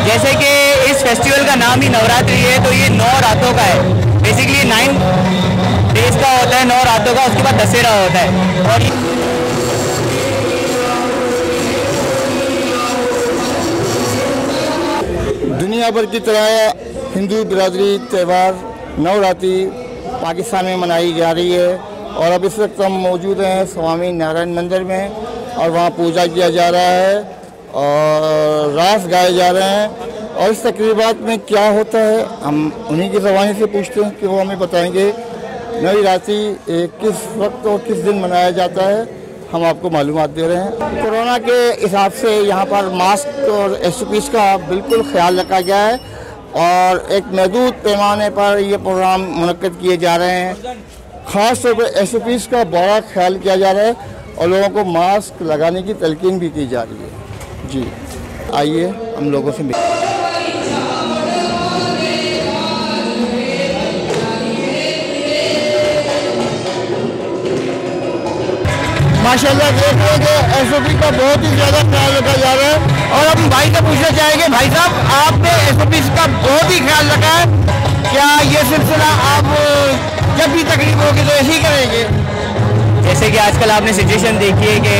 जैसे कि इस फेस्टिवल का नाम ही नवरात्रि है, तो ये 9 रातों का है। बेसिकली 9 डेज का होता है, 9 रातों का। उसके बाद दशहरा होता है। और दुनिया भर की तरह हिंदू बिरादरी त्यौहार नवरात्रि पाकिस्तान में मनाई जा रही है। और अब इस वक्त हम मौजूद हैं स्वामी नारायण मंदिर में और वहाँ पूजा किया जा रहा है और रास गाए जा रहे हैं। और इस तकरीबात में क्या होता है हम उन्हीं की ज़बानी से पूछते हैं कि वो हमें बताएंगे। नवरात्रि किस वक्त और किस दिन मनाया जाता है, हम आपको मालूमात दे रहे हैं। कोरोना के हिसाब से यहाँ पर मास्क और SOPs का बिल्कुल ख्याल रखा गया है और एक महदूद पैमाने पर ये प्रोग्राम मुनक्किद किए जा रहे हैं। ख़ास तौर पर SOPs का बड़ा ख्याल किया जा रहा है और लोगों को मास्क लगाने की तलकीन भी की जा रही है। जी आइए हम लोगों से माशाल्लाह देख रहे हैं कि SOP का बहुत ही ज़्यादा ख्याल रखा जा रहा है। और हम भाई से पूछना चाहेंगे, भाई साहब आपने SOP का बहुत ही ख्याल रखा है, क्या ये सिलसिला आप जब भी तकलीफ होगी तो ऐसे ही करेंगे? जैसे कि आजकल आपने सिचुएशन देखी है कि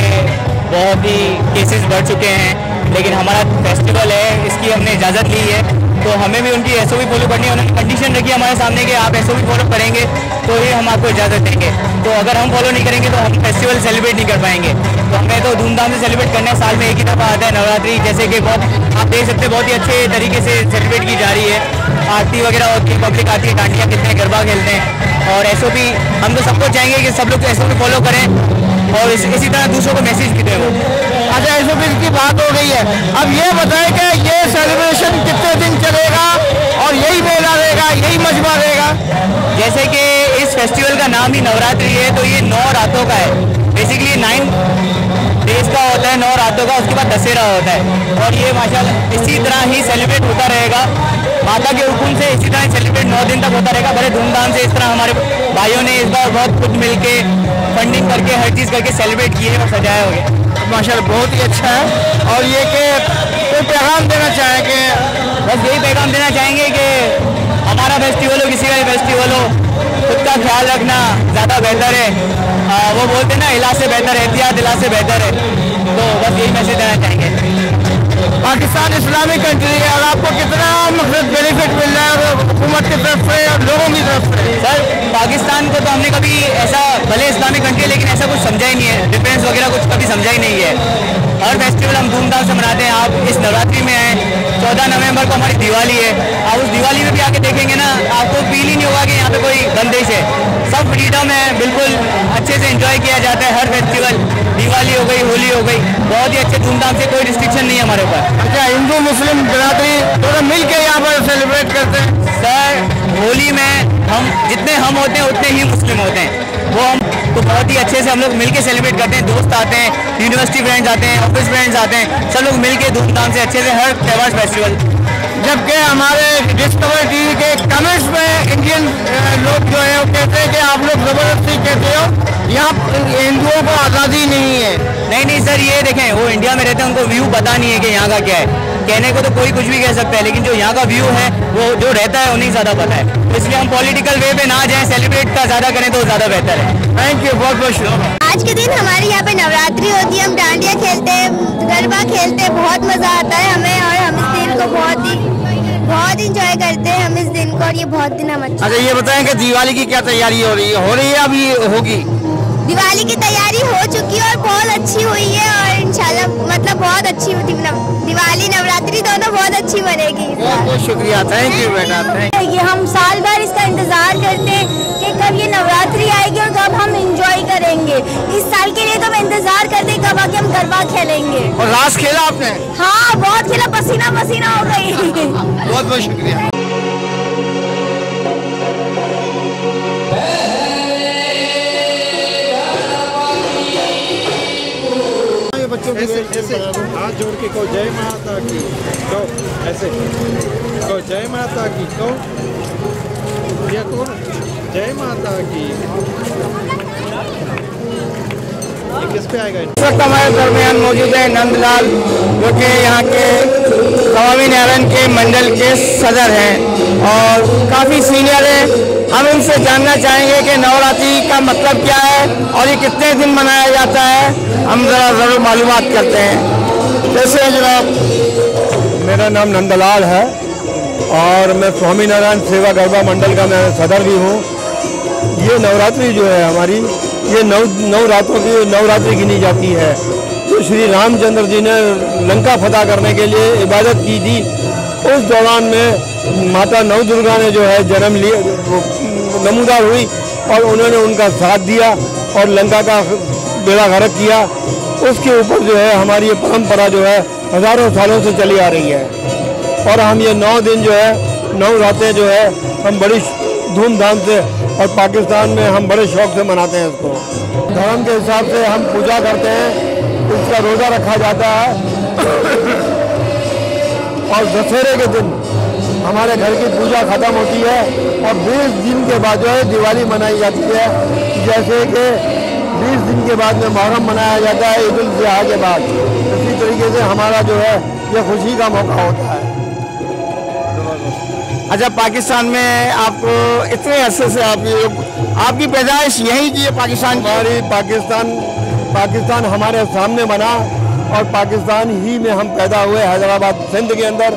बहुत ही केसेस बढ़ चुके हैं, लेकिन हमारा फेस्टिवल है, इसकी हमने इजाज़त ली है, तो हमें भी उनकी SOP फॉलो करनी है। उन्होंने कंडीशन रखी है हमारे सामने कि आप SOP फॉलो करेंगे तो ही हम आपको इजाज़त देंगे। तो अगर हम फॉलो नहीं करेंगे तो हम फेस्टिवल सेलिब्रेट नहीं कर पाएंगे। तो हमें तो धूमधाम से सेलिब्रेट करना है। साल में एक ही दफ़ा आता है नवरात्रि, जैसे कि बहुत आप देख सकते हैं बहुत ही अच्छे तरीके से सेलिब्रेट की जा रही है। आरती वगैरह होती है, पब्लिक आती है, डांडियाँ खेलते हैं, गरबा खेलते हैं। और SOP हम तो सबको चाहेंगे कि सब लोग SOP फॉलो करें और इसी तरह दूसरों को मैसेज भी दें वो। अच्छा, SOP की बात हो गई है, अब ये बताएं कि ये सेलिब्रेशन कितने दिन चलेगा और यही मेला रहेगा, यही मजमा रहेगा? जैसे कि इस फेस्टिवल का नाम ही नवरात्रि है, तो ये 9 रातों का है। बेसिकली 9 डेज का होता है, 9 रातों का। उसके बाद दशहरा होता है और ये माशाल्लाह इसी तरह ही सेलिब्रेट होता रहेगा। माता के हुक्म से इसी तरह सेलिब्रेट 9 दिन तक होता रहेगा, बड़े धूमधाम से। इस तरह हमारे भाइयों ने इस बार बहुत खुद मिल के फंडिंग करके हर चीज़ करके सेलिब्रेट किए और सजाया हो गया। माशाल्लाह बहुत ही अच्छा है। और ये कि कोई पैगाम देना चाहेंगे? बस यही पैगाम देना चाहेंगे कि हमारा फेस्टिवल हो, किसी का भी फेस्टिवल हो, खुद का ख्याल रखना ज़्यादा बेहतर है। वो बोलते हैं ना, इलाज से बेहतर है एहतियात, इलाज से बेहतर है। तो बस यही मैसेज देना चाहेंगे। पाकिस्तान इस्लामिक कंट्री है और आपको कितना मतलब बेनिफिट मिल रहा है हुकूमत की तरफ से और लोगों की तरफ से? सर, पाकिस्तान को तो हमने कभी ऐसा, भले इस्लामिक कंट्री है लेकिन ऐसा कुछ समझा ही नहीं है, डिफरेंस वगैरह कुछ कभी समझा ही नहीं है। हर फेस्टिवल हम धूमधाम से मनाते हैं। आप इस नवरात्रि में आए, 14 नवंबर को हमारी दिवाली है, आप उस दिवाली में भी आके देखेंगे ना, आपको फील ही नहीं होगा कि यहाँ पे कोई बंदिश है। सब फ्रीडम है, बिल्कुल अच्छे से एंजॉय किया जाता है हर फेस्टिवल। दिवाली हो गई, होली हो गई, बहुत ही अच्छे धूमधाम से, कोई रिस्ट्रिक्शन नहीं है हमारे ऊपर। अच्छा, हिंदू मुस्लिम बिरादरी दोनों मिल के यहाँ पर सेलिब्रेट करते हैं? सर, होली में हम जितने हम होते हैं उतने ही मुस्लिम होते हैं। वो हम तो बहुत ही अच्छे से हम लोग मिलके सेलिब्रेट करते हैं। दोस्त आते हैं, यूनिवर्सिटी फ्रेंड्स आते हैं, ऑफिस फ्रेंड्स आते हैं, सब लोग मिलके धूमधाम से अच्छे से हर त्यौहार फेस्टिवल। जबकि हमारे डिस्कवर टीवी के कमेंट्स में इंडियन लोग जो है वो कहते हैं कि आप लोग ज़बरदस्ती कहते हो, यहाँ हिंदुओं को आज़ादी नहीं है। नहीं सर, ये देखें, वो इंडिया में रहते हैं, उनको व्यू पता नहीं है कि यहाँ का क्या है। कहने को तो कोई कुछ भी कह सकता है, लेकिन जो यहाँ का व्यू है वो जो रहता है उन्हीं ज़्यादा पता है। इसलिए हम पॉलिटिकल वे पे ना जाएं, सेलिब्रेट का ज़्यादा करें तो ज़्यादा बेहतर है। थैंक यू, बहुत बहुत शुक्रिया। आज के दिन हमारे यहाँ पे नवरात्रि होती है, हम डांडिया खेलते हैं, गरबा खेलते हैं, बहुत मज़ा आता है हमें। और हम इस दिन को बहुत इंजॉय करते हैं हम इस दिन को, और ये बहुत दिन हम अच्छा, ये बताएं कि दिवाली की क्या तैयारी हो रही है अभी होगी? दिवाली की तैयारी हो चुकी है और बहुत अच्छी हुई है और इंशाल्लाह मतलब बहुत अच्छी होती है। दिवाली नवरात्रि दोनों बहुत अच्छी बनेगी। बहुत बहुत शुक्रिया, थैंक यू बेटा। ये हम साल भर इसका इंतजार करते हैं कि कब ये नवरात्रि आएगी और कब हम इंजॉय करेंगे। इस साल के लिए तो हम इंतजार करते हैं कब आके हम गरबा खेलेंगे। और रास खेला आपने? हाँ, बहुत खेला, पसीना पसीना हो गई। बहुत बहुत शुक्रिया। ऐसे हाथ जोड़ के कहो जय माता की, कहो ऐसे कहो जय माता की, कहो या कहो जय माता की। किस पे आएगा? इस वक्त हमारे दरमियान मौजूद है नंदलाल, जो कि यहाँ के स्वामी नारायण के मंडल के सदर हैं और काफ़ी सीनियर हैं। हम इनसे जानना चाहेंगे कि नवरात्रि का मतलब क्या है और ये कितने दिन मनाया जाता है। हम ज़रा ज़रूर मालूमात करते हैं। कैसे हैं जनाब? मेरा नाम नंदलाल है और मैं स्वामी नारायण सेवा गरबा मंडल का मैं सदर भी हूँ। ये नवरात्रि जो है हमारी, ये नौ रातों की नवरात्रि गिनी जाती है। तो श्री रामचंद्र जी ने लंका फतह करने के लिए इबादत की थी। उस दौरान में माता नव दुर्गा ने जो है जन्म लिया, नमूदार हुई और उन्होंने उनका साथ दिया और लंका का बेड़ा गर्क किया। उसके ऊपर जो है हमारी ये परंपरा जो है हज़ारों सालों से चली आ रही है और हम ये 9 दिन जो है, 9 रातें जो है हम बड़ी धूमधाम से और पाकिस्तान में हम बड़े शौक से मनाते हैं इसको। धर्म के हिसाब से हम पूजा करते हैं, इसका रोज़ा रखा जाता है और दशहरे के दिन हमारे घर की पूजा ख़त्म होती है और 20 दिन के बाद जो है दिवाली मनाई जाती है। जैसे कि 20 दिन के बाद में मुहर्रम मनाया जाता है ईद उल ज़ुहा के बाद। इसी तरीके से हमारा जो है ये खुशी का मौका होता है। अच्छा, पाकिस्तान में आपको इतने अरसे से आपकी पैदाइश यहीं की है पाकिस्तान की? हमारी पाकिस्तान हमारे सामने बना और पाकिस्तान ही में हम पैदा हुए, हैदराबाद सिंध के अंदर।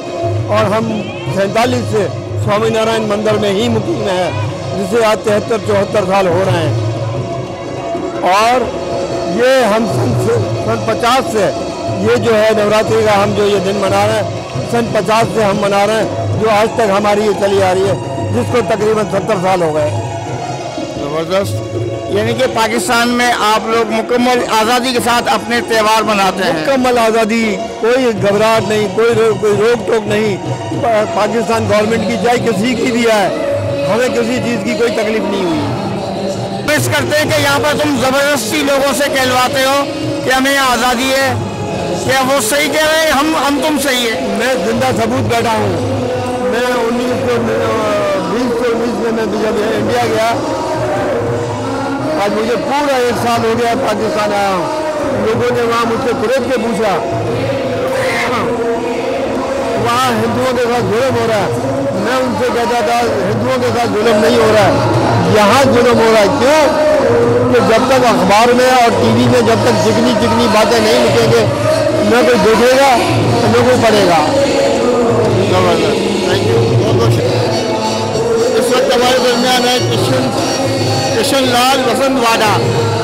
और हम 47 से स्वामी नारायण मंदिर में ही मुकीम है, जिसे आज 73-74 साल हो रहे हैं। और ये हम सन 50 से ये जो है नवरात्रि का हम जो ये दिन मना रहे हैं, सन 50 से हम मना रहे हैं, जो आज तक हमारी ये चली आ रही है, जिसको तकरीबन 70 साल हो गए। ज़बरदस्त। यानी कि पाकिस्तान में आप लोग मुकम्मल आज़ादी के साथ अपने त्यौहार मनाते हैं? मुकम्मल आज़ादी, कोई घबराहट नहीं, कोई रोक टोक नहीं। पाकिस्तान गवर्नमेंट की चाहे किसी की भी है, हमें किसी चीज़ की कोई तकलीफ नहीं हुई। पेश करते हैं कि यहाँ पर तुम ज़बरदस्ती लोगों से कहलवाते हो कि हमें यहाँ आज़ादी है, क्या वो सही कह रहे हैं? हम तुम सही है? मैं जिंदा सबूत बैठा हूँ। मैं 1919 में मैं जब इंडिया गया, आज मुझे पूरा 1 साल हो गया पाकिस्तान आया हूँ। लोगों ने वहाँ मुझसे खुद के पूछा, वहाँ हिंदुओं के साथ जुल्म हो रहा है। मैं उनसे कहता था हिंदुओं के साथ जुल्म नहीं हो रहा है, यहाँ जुल्म हो रहा है। क्यों? कि जब तक अखबार में और टीवी में जब तक चिकनी चिकनी बातें नहीं लिखेंगे, न कोई देखेगा न कोई पढ़ेगा। थैंक यू, बहुत बहुत शुक्रिया। इस वक्त हमारे दरमियान है किशन लाल वसंत वाडा।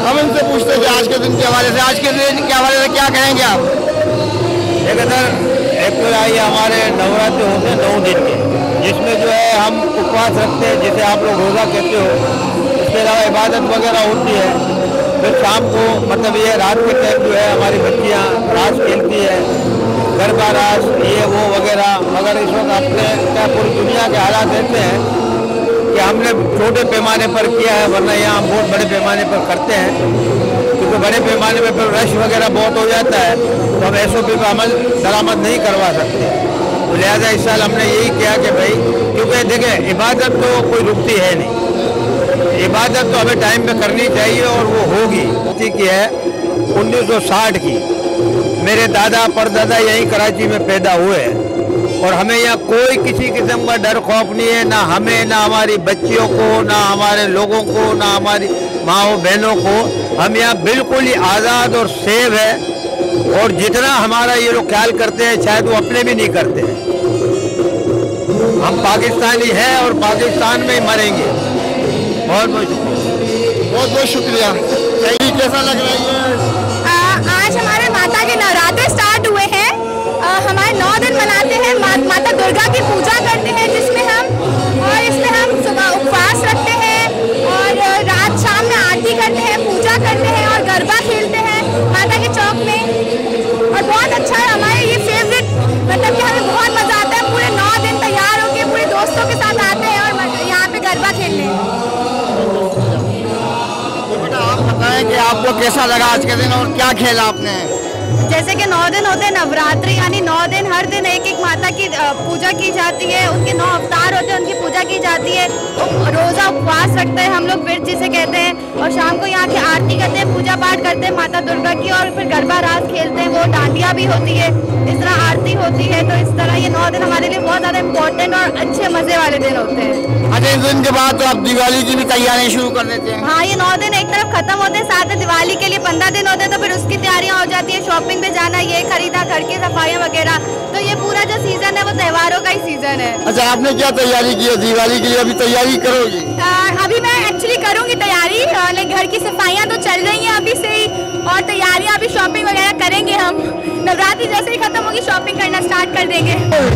हम इनसे पूछते हैं कि आज के दिन के हवाले से क्या कहेंगे आप? एक तो आई हमारे नवरात्रि होते हैं 9 दिन के, जिसमें जो है हम उपवास रखते हैं, जिसे आप लोग रोज़ा कहते हो। इसके अलावा इबादत वगैरह होती है। फिर शाम को मतलब ये रात के टाइम जो है हमारी बच्चियाँ रास खेलती है, गरबा रास ये वो वगैरह। मगर इस वक्त अपने क्या पूरी दुनिया के हालात ऐसे हैं कि हमने छोटे पैमाने पर किया है, वरना यहाँ हम बहुत बड़े पैमाने पर करते हैं, क्योंकि बड़े पैमाने पर फिर रश वगैरह बहुत हो जाता है, तो हम SOP पर अमल दरामद नहीं करवा सकते। तो लिहाजा इस साल हमने यही किया कि भाई, क्योंकि देखें इबादत तो कोई रुकती है नहीं, इबादत तो हमें टाइम पे करनी चाहिए और वो होगी। की है 1960 की, मेरे दादा परदादा यहीं कराची में पैदा हुए हैं और हमें यहाँ कोई किसी किस्म का डर खौफ नहीं है, ना हमें, ना हमारी बच्चियों को, ना हमारे लोगों को, ना हमारी माओ बहनों को। हम यहाँ बिल्कुल ही आज़ाद और सेफ है और जितना हमारा ये लोग ख्याल करते हैं शायद वो अपने भी नहीं करते हैं। हम पाकिस्तानी हैं और पाकिस्तान में ही मरेंगे। बहुत बहुत शुक्रिया। कैसा लग रहा है? आज हमारे माता के नवरात्रे स्टार्ट हुए हैं। हमारे 9 दिन मनाते हैं, माता दुर्गा की पूजा करते हैं, इसमें हम सुबह उपवास रखते हैं और रात शाम में आरती करते हैं, पूजा करते हैं और गरबा खेलते हैं माता के चौक में। और बहुत अच्छा है, हमारे ये फेवरेट, मतलब कि हमें बहुत मजा आता है। पूरे 9 दिन तैयार होकर पूरे दोस्तों के साथ आते हैं और यहाँ पे गरबा खेलने। तो बेटा आप बताएं कि आपको कैसा लगा आज के दिन और क्या खेला आपने? जैसे कि 9 दिन होते हैं नवरात्रि, यानी 9 दिन हर दिन एक एक माता की पूजा पूजा की जाती है, उनके 9 अवतार होते हैं, उनकी पूजा की जाती है। रोज़ा उपवास रखते हैं हम लोग, व्रत जिसे कहते हैं, और शाम को यहाँ की आरती करते हैं, पूजा पाठ करते हैं माता दुर्गा की, और फिर गरबा रास खेलते हैं, वो डांडिया भी होती है, इस तरह आरती होती है। तो इस तरह ये 9 दिन हमारे लिए बहुत ज़्यादा इम्पोर्टेंट और अच्छे मज़े वाले दिन होते हैं। अच्छा, इस दिन के बाद तो आप दिवाली की भी तैयारियां शुरू कर देते हैं? हाँ, ये 9 दिन एक तरफ खत्म होते हैं, साथ में दिवाली के लिए 15 दिन होते हैं, तो फिर उसकी तैयारियां हो जाती है, शॉपिंग पे जाना, ये खरीदा, घर की सफाइयां वगैरह। तो ये पूरा जो सीजन है वो त्योहारों का ही सीजन है। अच्छा, आपने क्या तैयारी की है दिवाली के लिए? अभी तैयारी करोगी? अभी मैं एक्चुअली करूंगी तैयारी, घर की सफाइयां तो चल रही हैं अभी से ही, और तैयारियां अभी शॉपिंग वगैरह करेंगे हम। नवरात्रि जैसे ही खत्म होगी शॉपिंग करना स्टार्ट कर देंगे।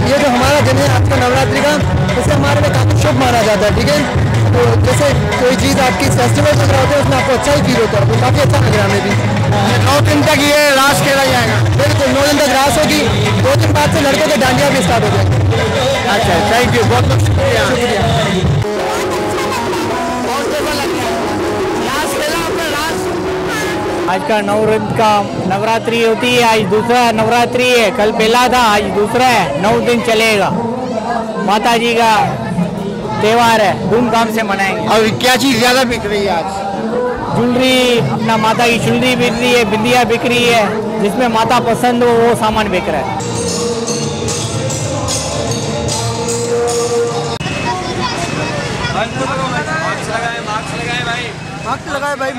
ये जो हमारा दिन है आज का नवरात्रि का, इसे हमारे लिए काफ़ी शुभ माना जाता है। ठीक है, तो जैसे कोई चीज़ आपकी फेस्टिवल वगैरह होते हैं उसमें आपको अच्छा ही फील होता है, तो काफ़ी अच्छा लग रहा है हमें भी। 9 दिन तक ये रास खेला जाएगा? बिल्कुल, 9 दिन तक रास होगी, 2 दिन बाद से लड़कों के डांडिया भी स्टार्ट हो जाएंगे। अच्छा, थैंक यू, बहुत बहुत शुक्रिया। आज का नवरात्रि होती है, आज दूसरा नवरात्रि है, कल पहला था, आज दूसरा है, 9 दिन चलेगा। माता जी का त्योहार है, धूमधाम से मनाएंगे। और क्या चीज़ ज़्यादा बिक रही है आज? ज्वेलरी, अपना माता की ज्वेलरी बिक रही है, बिंदिया बिक रही है, जिसमें माता पसंद हो वो सामान बिक रहा है। मास्क लगाए भाई,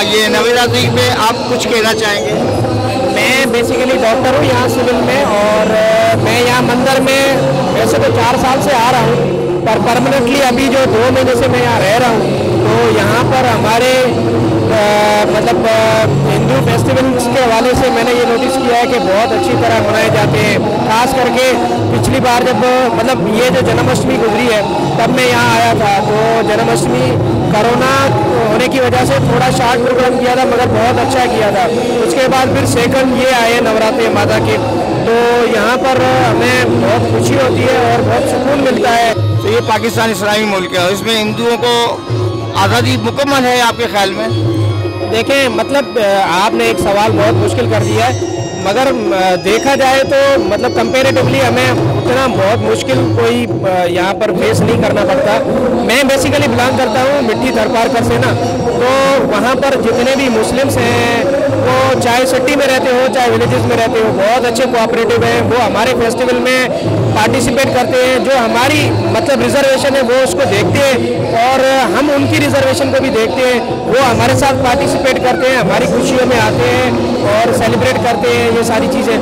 ये नवरात्रि पे आप कुछ कहना चाहेंगे? मैं बेसिकली डॉक्टर हूँ यहाँ सिविल में, और मैं यहाँ मंदिर में वैसे तो 4 साल से आ रहा हूँ, पर परमानेंटली अभी जो 2 महीने से मैं यहाँ रह रहा हूँ। तो यहाँ पर हमारे मतलब हिंदू फेस्टिवल्स के हवाले से मैंने ये नोटिस किया है कि बहुत अच्छी तरह मनाए जाते हैं। खास करके पिछली बार जब मतलब ये जो जन्माष्टमी गुजरी है तब मैं यहाँ आया था, तो जन्माष्टमी कोरोना होने की वजह से थोड़ा शार्ट प्रोग्राम किया था, मगर बहुत अच्छा किया था। उसके बाद फिर सेकंड ये आए नवरात्रि माता के, तो यहाँ पर हमें बहुत खुशी होती है और बहुत सुकून मिलता है। तो ये पाकिस्तान इस्लामी मुल्क है, इसमें हिंदुओं को आज़ादी मुकम्मल है आपके ख्याल में? देखें, मतलब आपने एक सवाल बहुत मुश्किल कर दिया है, मगर देखा जाए तो मतलब कंपेरेटिवली हमें उतना बहुत मुश्किल कोई यहाँ पर फेस नहीं करना पड़ता। मैं बेसिकली बिलोंग करता हूँ मिट्टी थरपारकर से ना, तो वहाँ पर जितने भी मुस्लिम्स हैं वो चाहे सिटी में रहते हो चाहे विलेजेस में रहते हो, बहुत अच्छे कोऑपरेटिव हैं। वो हमारे फेस्टिवल में पार्टिसिपेट करते हैं, जो हमारी मतलब रिजर्वेशन है वो उसको देखते हैं, और हम उनकी रिजर्वेशन को भी देखते हैं। वो हमारे साथ पार्टिसिपेट करते हैं, हमारी खुशियों में आते हैं और सेलिब्रेट करते हैं ये सारी चीज़ें।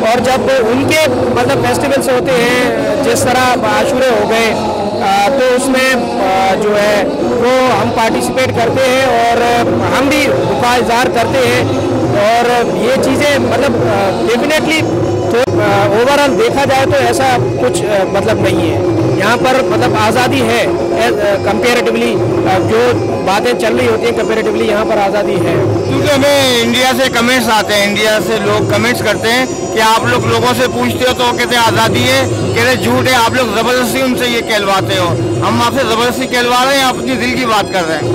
और जब उनके मतलब फेस्टिवल्स होते हैं, जिस तरह आशूरे हो गए, तो उसमें जो है वो हम पार्टिसिपेट करते हैं और हम भी दुआ इज़हार करते हैं। और ये चीज़ें मतलब डेफिनेटली तो ओवरऑल देखा जाए तो ऐसा कुछ मतलब नहीं है यहाँ पर, मतलब आज़ादी है कंपेरेटिवली। जो बातें चल रही होती हैं कंपेरेटिवली यहाँ पर आज़ादी है। क्योंकि हमें इंडिया से कमेंट्स आते हैं, इंडिया से लोग कमेंट्स करते हैं कि आप लोग लोगों से पूछते हो तो कहते हैं आज़ादी है, कहते झूठ है, आप लोग ज़बरदस्ती उनसे ये कहलवाते हो। हम आपसे ज़बरदस्ती कहलवा रहे हैं, आप अपनी दिल की बात कर रहे हैं।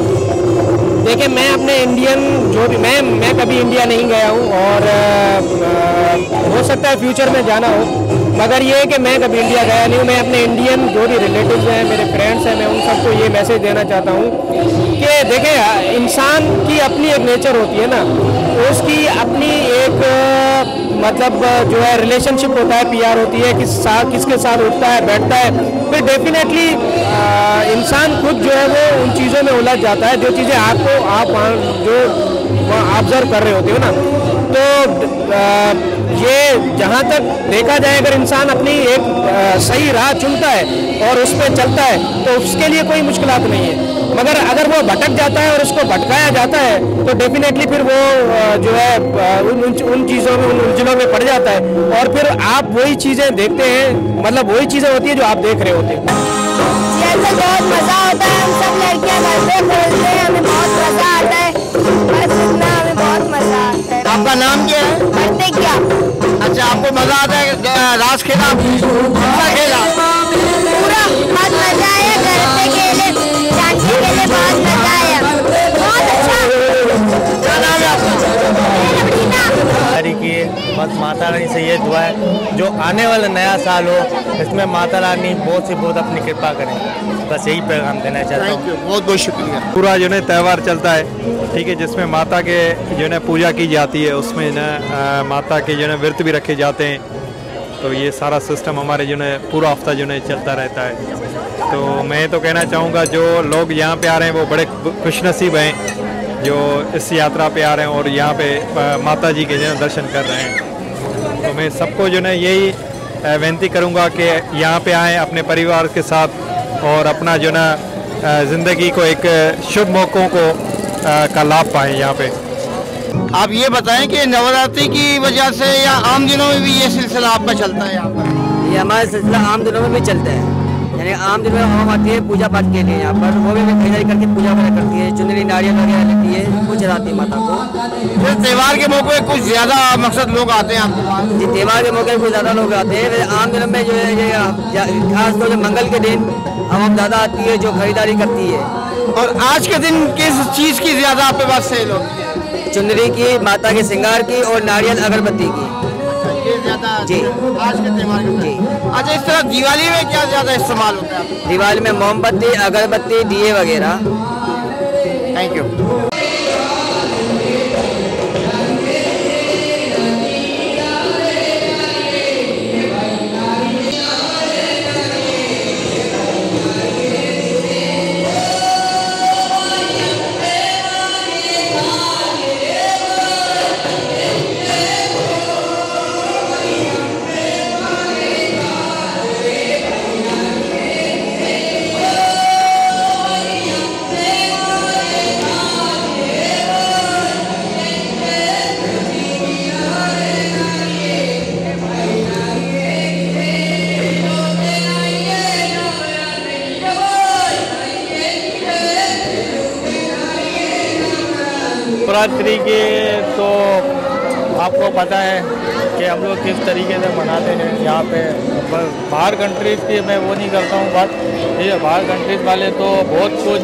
देखिए, मैं अपने इंडियन जो भी मैं कभी इंडिया नहीं गया हूँ, और हो सकता है फ्यूचर में जाना हो, मगर ये है कि मैं कभी इंडिया गया नहीं हूँ। मैं अपने इंडियन जो भी रिलेटिव्स हैं, मेरे फ्रेंड्स हैं, मैं उन सबको ये मैसेज देना चाहता हूँ कि देखें, इंसान की अपनी एक नेचर होती है ना, उसकी अपनी एक मतलब जो है रिलेशनशिप होता है, पीआर होती है, किसके साथ उठता है बैठता है, फिर डेफिनेटली इंसान खुद जो है वो उन चीज़ों में उलझ जाता है जो चीज़ें आप जो ऑब्जर्व कर रहे होते हो ना। तो ये जहाँ तक देखा जाए, अगर इंसान अपनी एक सही राह चुनता है और उस पर चलता है तो उसके लिए कोई मुश्किलात नहीं है। मगर अगर वो भटक जाता है और उसको भटकाया जाता है तो डेफिनेटली फिर वो जो है उन चीज़ों में, उन उलझनों में पड़ जाता है, और फिर आप वही चीज़ें देखते हैं, मतलब वही चीज़ें होती है जो आप देख रहे होते हैं। जैसे बहुत मज़ा होता है, हम सब लड़कियाँ घर पे खेलते हैं, हमें बहुत मज़ा आता है, बस इतना, हमें बहुत मज़ा आता है। आपका नाम क्या है? करते क्या? अच्छा, आपको मज़ा आता है रास खेला? कितना खेला? पूरा बहुत मज़ा आया, घर पे खेले, डांस खेले, बहुत मज़ा आया, बहुत अच्छा। क्या नाम है आपका? बस माता रानी से ये दुआ है जो आने वाला नया साल हो इसमें माता रानी बहुत से बहुत अपनी कृपा करें, बस यही पैगाम देना चाहता हूँ। बहुत बहुत शुक्रिया। पूरा जो है त्यौहार चलता है, ठीक है, जिसमें माता के जो है पूजा की जाती है, उसमें ना माता के जो है व्रत भी रखे जाते हैं। तो ये सारा सिस्टम हमारे जो है पूरा हफ्ता जो है चलता रहता है। तो मैं तो कहना चाहूँगा जो लोग यहाँ पे आ रहे हैं वो बड़े खुशनसीब हैं जो इस यात्रा पे आ रहे हैं और यहाँ पे माता जी के जो है दर्शन कर रहे हैं। तो मैं सबको जो है यही विनती करूँगा कि यहाँ पे आएँ अपने परिवार के साथ और अपना जो ना ज़िंदगी को एक शुभ मौक़ों को का लाभ पाएँ यहाँ पे। आप ये बताएं कि नवरात्रि की वजह से या आम दिनों में भी ये सिलसिला आपका चलता है यहाँ पर? ये हमारा सिलसिला आम दिनों में भी चलता है, यानी आम दिनों में हम आती है पूजा पाठ के लिए यहाँ पर, वो भी खरीदारी करके पूजा वगैरह करती है, चुनरी नारियल वगैरह लेती है, कुछ चढ़ाती है माता को। फिर त्यौहार के मौके कुछ ज़्यादा मकसद लोग आते हैं आपके पास? जी, त्यौहार के मौके पर कुछ ज़्यादा लोग आते हैं। आम दिनों में जो है खास तौर से मंगल के दिन हम ज़्यादा आती है जो खरीदारी करती है। और आज के दिन किस चीज़ की ज़्यादा आपके पास सेल होती है? चुनरी की, माता के श्रृंगार की और नारियल अगरबत्ती की। ये ज़्यादा जी आज के त्यौहार के जी। अच्छा, इस तरह दिवाली में क्या ज़्यादा इस्तेमाल होता है? दिवाली में मोमबत्ती, अगरबत्ती, दिए वगैरह। Thank you. नवरात्रि के तो आपको पता है कि हम लोग किस तरीके से मनाते हैं यहाँ पे। बाहर कंट्रीज़ की मैं वो नहीं करता हूँ बात, ये बाहर कंट्रीज़ वाले तो बहुत कुछ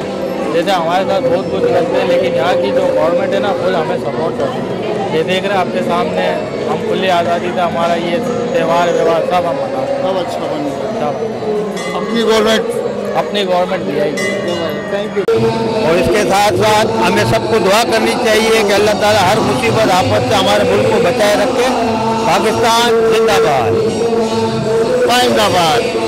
जैसे हमारे साथ बहुत कुछ करते हैं, लेकिन यहाँ की जो गवर्नमेंट है ना फुल हमें सपोर्ट करती है। ये देख रहे हैं आपके सामने, हम खुली आज़ादी से हमारा ये त्यौहार व्यवहार सब हम मनाते हैं। सब अच्छा बन गया। सब अपनी गवर्नमेंट भी आई। Thank you. और इसके साथ साथ हमें सबको दुआ करनी चाहिए कि अल्लाह ताला हर मुसीबत आफत से हमारे मुल्क को बचाए रखे। पाकिस्तान जिंदाबाद। जिंदाबाद।